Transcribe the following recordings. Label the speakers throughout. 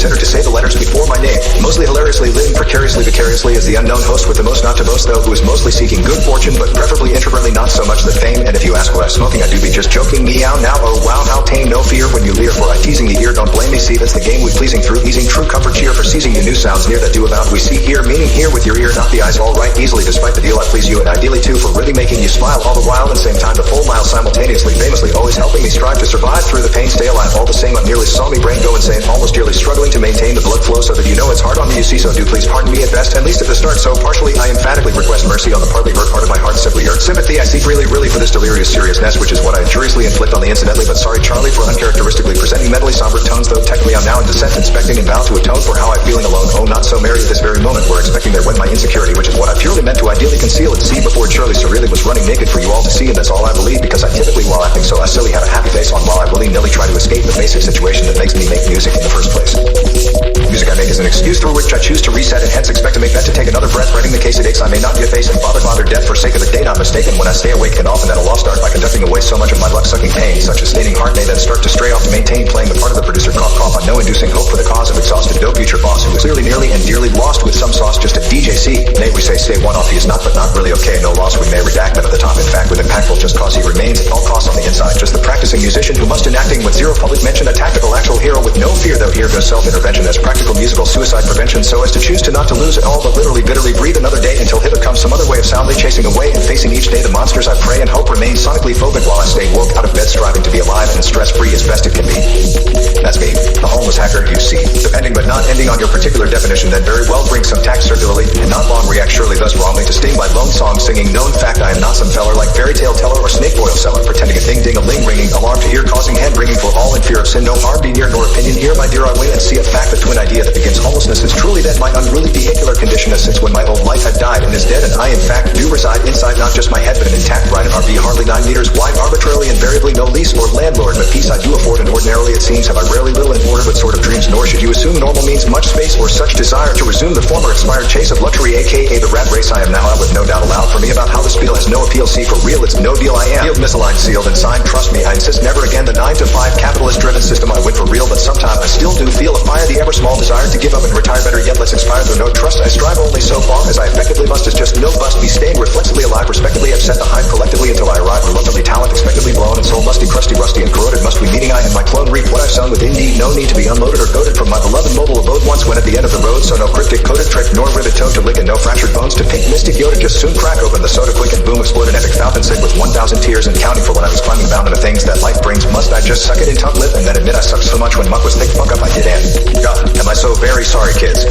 Speaker 1: consider to say the letters before my name. Mostly hilariously, living precariously, vicariously as the unknown host with the most not to boast though, who is mostly seeking good fortune, but preferably introvertly not so much the fame. And if you ask what I'm smoking, I do be just joking. Meow now, oh wow, how tame, no fear when you leer, for I teasing the ear, don't blame me, see that's the game we pleasing through easing, true comfort cheer for seizing you new sounds near that do about we see here, meaning here with your ear, not the eyes, all right easily despite the deal I please you and ideally too, for really making you smile all the while and same time the full mile simultaneously, famously always helping me strive to survive through the pain, stay alive all the same. I nearly saw me brain go insane, almost dearly struggling to maintain the blood flow so that you know it's hard on me, you see, so do please pardon me at best, at least at the start, so partially I emphatically request mercy on the partly hurt part of my heart, simply earned sympathy I seek really for this delirious seriousness, which is what I injuriously inflict on the incidentally but sorry Charlie for uncharacteristically presenting mentally somber tones, though technically I'm now in dissent, inspecting and bound to atone for how I'm feeling alone, oh not so merry at this very moment, we're expecting there went my insecurity, which is what I purely meant to ideally conceal and see before it surely so really was running naked for you all to see, and that's all I believe, because I typically while acting so I silly have a happy face on while I willy-nilly try to escape the basic situation that makes me make music in the first place. Music I make is an excuse through which I choose to reset and hence expect to make that to take another breath, writing the case it aches I may not be a face and bother death for sake of the day not mistaken, when I stay awake and often at a lost art by conducting away so much of my luck-sucking pain, such a staining heart may then start to stray off to maintain playing the part of the producer cough on no inducing hope for the cause of exhausted no future boss who is clearly nearly and dearly lost with some sauce just a DJC, nay we say stay one off he is not but not really okay, no loss we may redact but at the top in fact with impactful just cause he remains at all costs on the inside, just the practicing musician who must in acting with zero public mention a tactical actual hero with no fear though here goes self-intervention as practical musical suicide prevention so as to choose to not to lose it all but literally bitterly breathe another day until hither comes some other way of soundly chasing away and facing each day the monsters I pray and hope remain sonically phobic while I stay woke out of bed striving to be alive and stress-free as best it can be. That's me, the homeless hacker you see. Depending but not ending on your particular definition then very well bring some tact circularly and not long react surely thus wrongly to sting by lone song singing known fact I am not some feller like fairy tale teller or snake boil seller pretending a ding ding a ling ringing alarm to ear causing hand bringing for all in fear of sin no harm be near nor opinion here my dear I wait and see a fact the twin idea that begins homelessness is truly then my unruly vehicular condition as since when my old life had died and is dead and I in fact do reside inside not just my head but an intact right of RV hardly 9 meters wide arbitrarily invariably no lease or landlord but peace I do afford and ordinarily it seems have I rarely little in order but sort of dreams nor should you assume normal means much space or such desire to resume the former expired chase of luxury aka the rat race I am now out with no doubt allowed for me about how this spiel has no appeal see for real it's no deal I am field misaligned sealed and signed trust me I insist never again the 9 to 5 capitalist driven system I went for real but sometimes I still do feel a fire the ever small desire to give up and retire better yet less inspired though no trust I strive only so far as I effectively must is just no bust be staying reflexively alive respectively have set the hive collectively until I arrive reluctantly talent expectedly blown and soul musty crusty rusty and corroded must we meeting I and my clone reap what I've sown with indeed no need to be unloaded or goaded from my beloved mobile abode once when at the end of the road so no cryptic coded trick nor rivet toe to lick and no fractured bones to pink mystic Yoda just soon crack open the soda quick and boom explode an epic fountain sick with 1,000 tears and counting for when I was climbing bound into things that life brings must I just suck it in tongue lip and then admit I sucked so much when muck was thick fuck up I did end God am I so very sorry kids.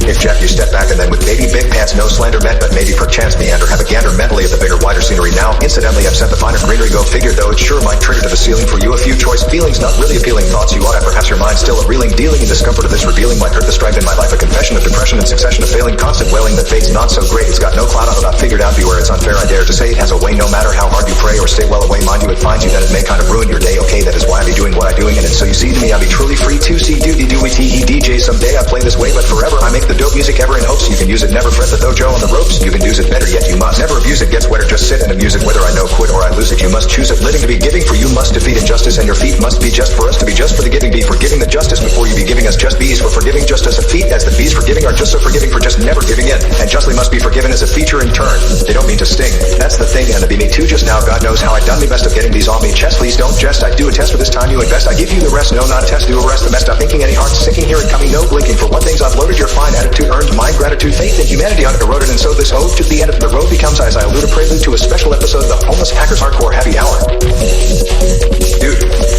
Speaker 1: If Jeff you step back and then with baby big pants no slander meant but maybe perchance meander have a gander mentally at the bigger wider scenery now incidentally I've sent the finer greenery go figure though it sure might trigger to the ceiling for you a few choice feelings not really appealing thoughts you ought to perhaps your mind still a reeling dealing in discomfort of this revealing might hurt the strife in my life a confession of depression and succession of failing constant wailing that fate's not so great it's got no cloud on it I've figured out beware it's unfair I dare to say it has a way no matter how hard you pray or stay well away mind you it finds you that it may kind of ruin your day okay that is why I be doing what I doing and so you see to me I be truly free to see doody dooey tee DJ someday I play this way but forever I make the dope music ever in hopes you can use it never fret the dojo on the ropes you can use it better yet you must never abuse it gets wetter just sit and amuse it whether I know quit or I lose it you must choose it living to be giving for you must defeat injustice and your feet must be just for us to be just for the giving be forgiving the justice before you be giving us just bees for forgiving just as a feat as the bees forgiving are just so forgiving for just never giving in and justly must be forgiven as a feature in turn they don't mean to sting that's the thing and to be me too just now God knows how I done me best of getting these on me chest please don't jest I do a test for this time you invest I give you the rest no not test do arrest the best I'm thinking any heart sinking here and coming no blinking for what things I've loaded your fine attitude earned my gratitude faith in humanity uneroded and so this ode to the end of the road becomes as I allude a prelude to a special episode of the Homeless Hackers Hardcore Happy Hour. Dude.